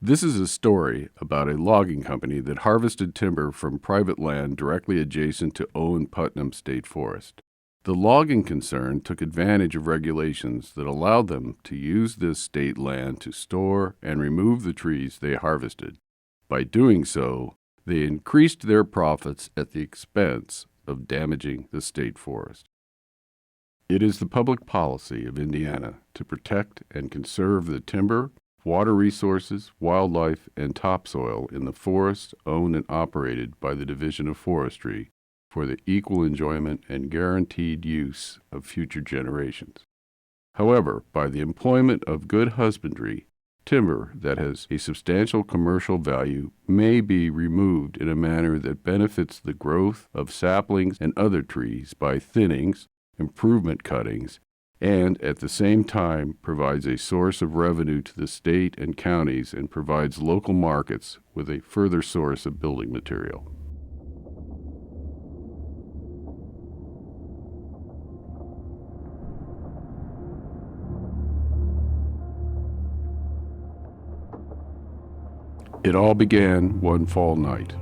This is a story about a logging company that harvested timber from private land directly adjacent to Owen Putnam State Forest. The logging concern took advantage of regulations that allowed them to use this state land to store and remove the trees they harvested. By doing so, they increased their profits at the expense of damaging the state forest. It is the public policy of Indiana to protect and conserve the timber, water resources, wildlife, and topsoil in the forests owned and operated by the Division of Forestry for the equal enjoyment and guaranteed use of future generations. However, by the employment of good husbandry, timber that has a substantial commercial value may be removed in a manner that benefits the growth of saplings and other trees by thinnings, improvement cuttings, and at the same time provides a source of revenue to the state and counties and provides local markets with a further source of building material. It all began one fall night.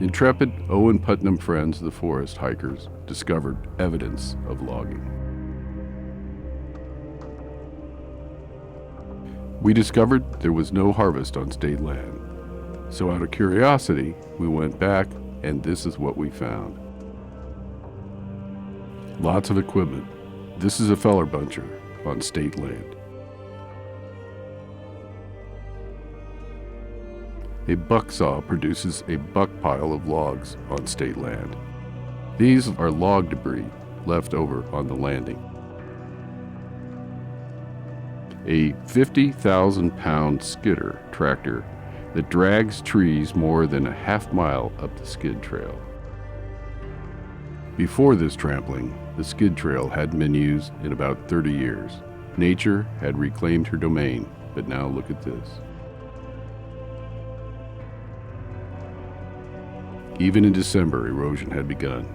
Intrepid Owen Putnam friends of the forest hikers discovered evidence of logging. We discovered there was no harvest on state land. So out of curiosity, we went back, and this is what we found. Lots of equipment. This is a feller buncher on state land. A buck saw produces a buck pile of logs on state land. These are log debris left over on the landing. A 50,000-pound skidder tractor that drags trees more than a half-mile up the skid trail. Before this trampling, the skid trail hadn't been used in about 30 years. Nature had reclaimed her domain, but now look at this. Even in December, erosion had begun.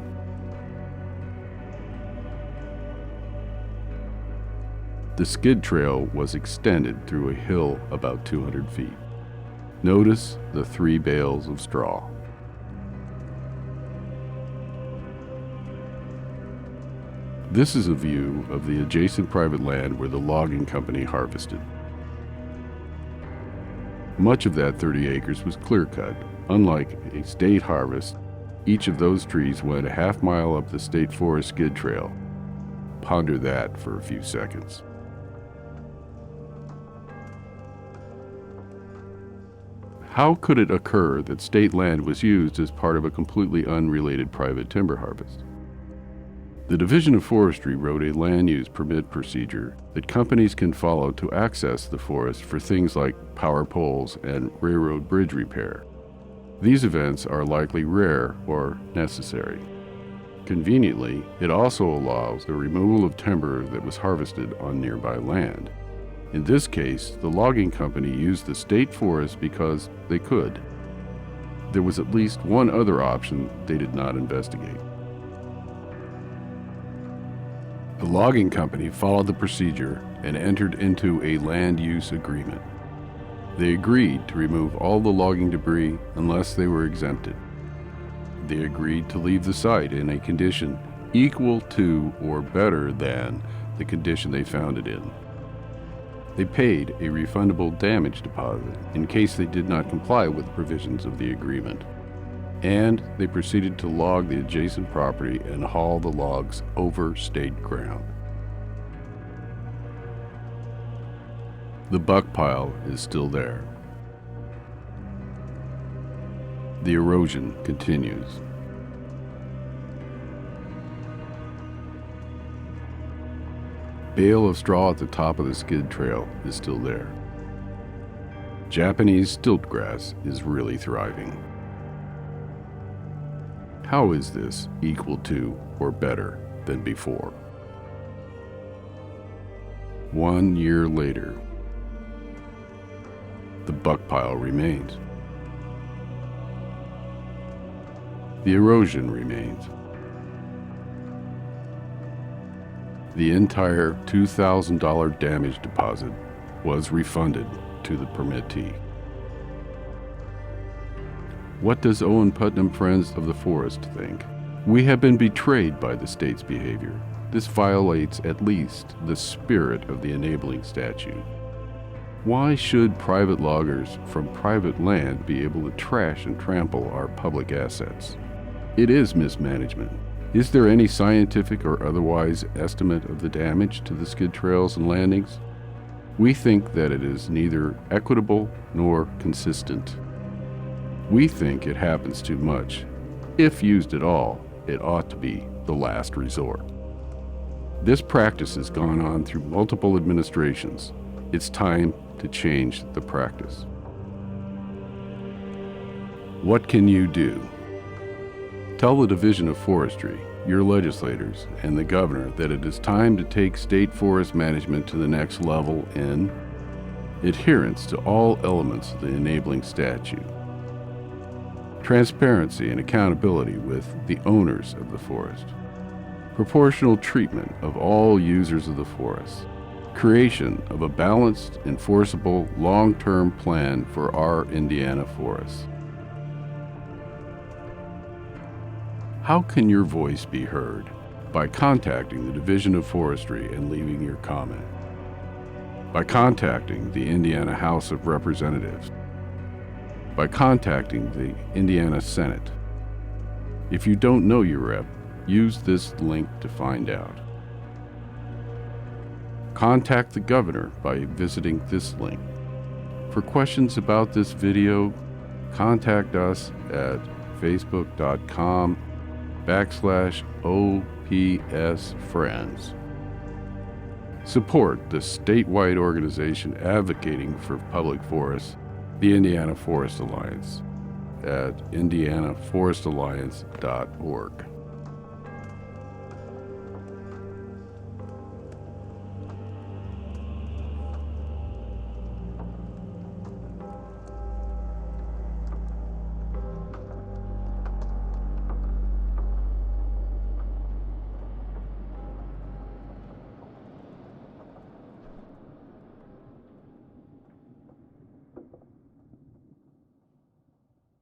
The skid trail was extended through a hill about 200 feet. Notice the 3 bales of straw. This is a view of the adjacent private land where the logging company harvested. Much of that 30 acres was clear-cut. Unlike a state harvest, each of those trees went a half-mile up the state forest skid trail. Ponder that for a few seconds. How could it occur that state land was used as part of a completely unrelated private timber harvest? The Division of Forestry wrote a land use permit procedure that companies can follow to access the forest for things like power poles and railroad bridge repair. These events are likely rare or necessary. Conveniently, it also allows the removal of timber that was harvested on nearby land. In this case, the logging company used the state forest because they could. There was at least one other option they did not investigate. The logging company followed the procedure and entered into a land use agreement. They agreed to remove all the logging debris unless they were exempted. They agreed to leave the site in a condition equal to or better than the condition they found it in. They paid a refundable damage deposit in case they did not comply with the provisions of the agreement. And they proceeded to log the adjacent property and haul the logs over state ground. The buck pile is still there. The erosion continues. Bale of straw at the top of the skid trail is still there. Japanese stilt grass is really thriving. How is this equal to or better than before? 1 year later, the buck pile remains. The erosion remains. The entire $2,000 damage deposit was refunded to the permittee. What does Owen Putnam Friends of the Forest think? We have been betrayed by the state's behavior. This violates at least the spirit of the enabling statute. Why should private loggers from private land be able to trash and trample our public assets? It is mismanagement. Is there any scientific or otherwise estimate of the damage to the skid trails and landings? We think that it is neither equitable nor consistent. We think it happens too much. If used at all, it ought to be the last resort. This practice has gone on through multiple administrations. It's time to change the practice. What can you do? Tell the Division of Forestry, your legislators, and the governor that it is time to take state forest management to the next level in adherence to all elements of the enabling statute, transparency and accountability with the owners of the forest, proportional treatment of all users of the forest, creation of a balanced, enforceable, long-term plan for our Indiana forests. How can your voice be heard? By contacting the Division of Forestry and leaving your comment. By contacting the Indiana House of Representatives. By contacting the Indiana Senate. If you don't know your rep, use this link to find out. Contact the governor by visiting this link. For questions about this video, contact us at facebook.com/OPSFriends. Support the statewide organization advocating for public forests, the Indiana Forest Alliance, at indianaforestalliance.org.